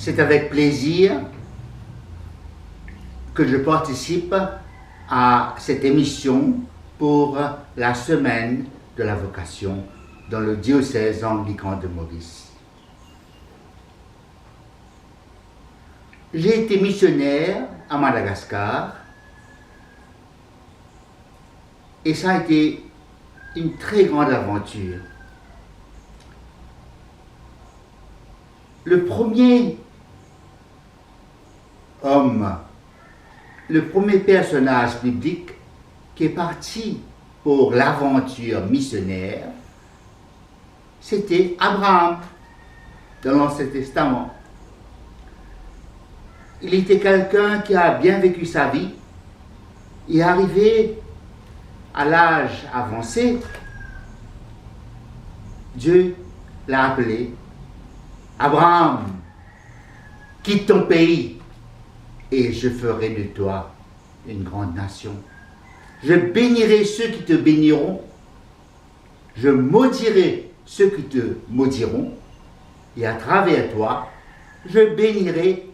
c'est avec plaisir que je participe à cette émission pour la semaine de la vocation dans le diocèse anglican de Maurice. J'ai été missionnaire à Madagascar et ça a été une très grande aventure. Le premier homme, le premier personnage biblique qui est parti pour l'aventure missionnaire, c'était Abraham dans l'Ancien Testament. Il était quelqu'un qui a bien vécu sa vie et arrivé à l'âge avancé, Dieu l'a appelé: Abraham, quitte ton pays et je ferai de toi une grande nation. Je bénirai ceux qui te béniront, je maudirai ceux qui te maudiront, et à travers toi, je bénirai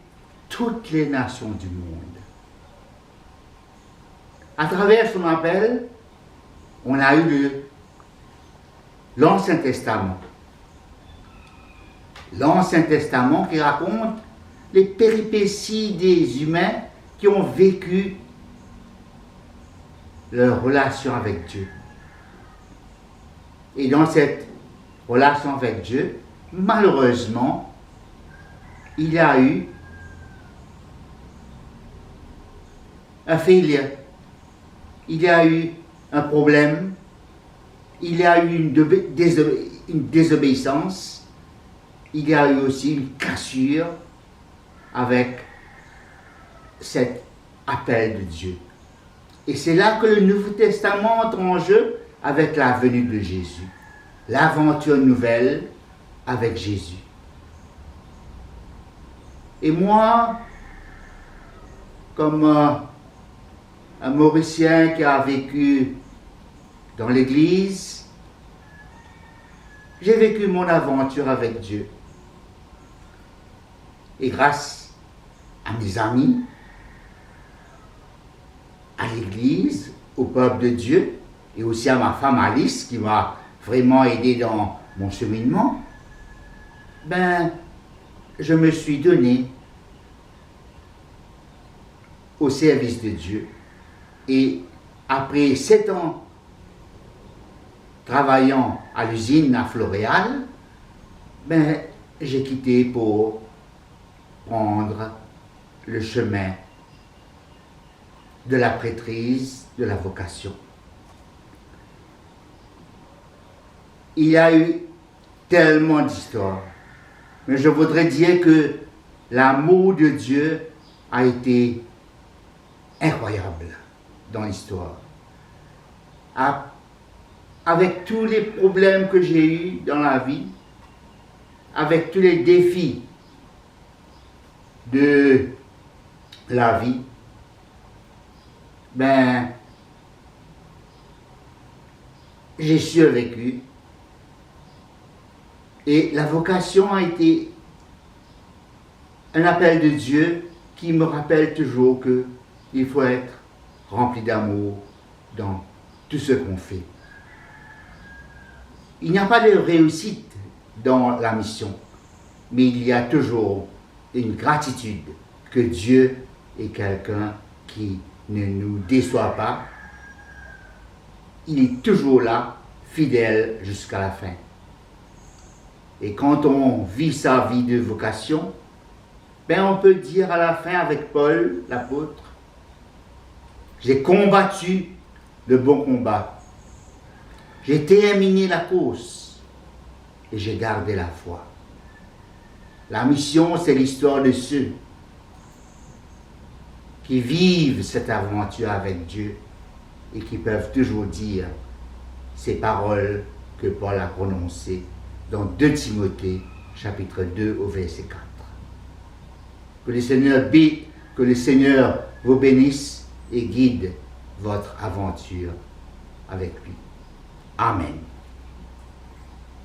toutes les nations du monde. À travers son appel, on a eu l'Ancien Testament. L'Ancien Testament qui raconte les péripéties des humains qui ont vécu leur relation avec Dieu. Et dans cette relation avec Dieu, malheureusement, il y a eu un failure, il y a eu un problème, il y a eu une désobéissance, il y a eu aussi une cassure avec cet appel de Dieu. Et c'est là que le Nouveau Testament entre en jeu avec la venue de Jésus, l'aventure nouvelle avec Jésus. Et moi, comme un Mauricien qui a vécu dans l'Église, j'ai vécu mon aventure avec Dieu. Et grâce à mes amis, à l'Église, au peuple de Dieu, et aussi à ma femme Alice, qui m'a vraiment aidé dans mon cheminement, je me suis donné au service de Dieu. Et après 7 ans travaillant à l'usine à Floréal, j'ai quitté pour prendre le chemin de la prêtrise, de la vocation. Il y a eu tellement d'histoires, mais je voudrais dire que l'amour de Dieu a été incroyable dans l'histoire. Avec tous les problèmes que j'ai eus dans la vie, avec tous les défis de la vie, j'ai survécu. Et la vocation a été un appel de Dieu qui me rappelle toujours qu'il faut être rempli d'amour dans tout ce qu'on fait. Il n'y a pas de réussite dans la mission, mais il y a toujours une gratitude que Dieu est quelqu'un qui ne nous déçoit pas. Il est toujours là, fidèle jusqu'à la fin. Et quand on vit sa vie de vocation, on peut dire à la fin avec Paul, l'apôtre: j'ai combattu le bon combat, j'ai terminé la course et j'ai gardé la foi. La mission, c'est l'histoire de ceux qui vivent cette aventure avec Dieu et qui peuvent toujours dire ces paroles que Paul a prononcées dans 2 Timothée, chapitre 2, au verset 4. Que le Seigneur vous bénisse et guide votre aventure avec lui. Amen.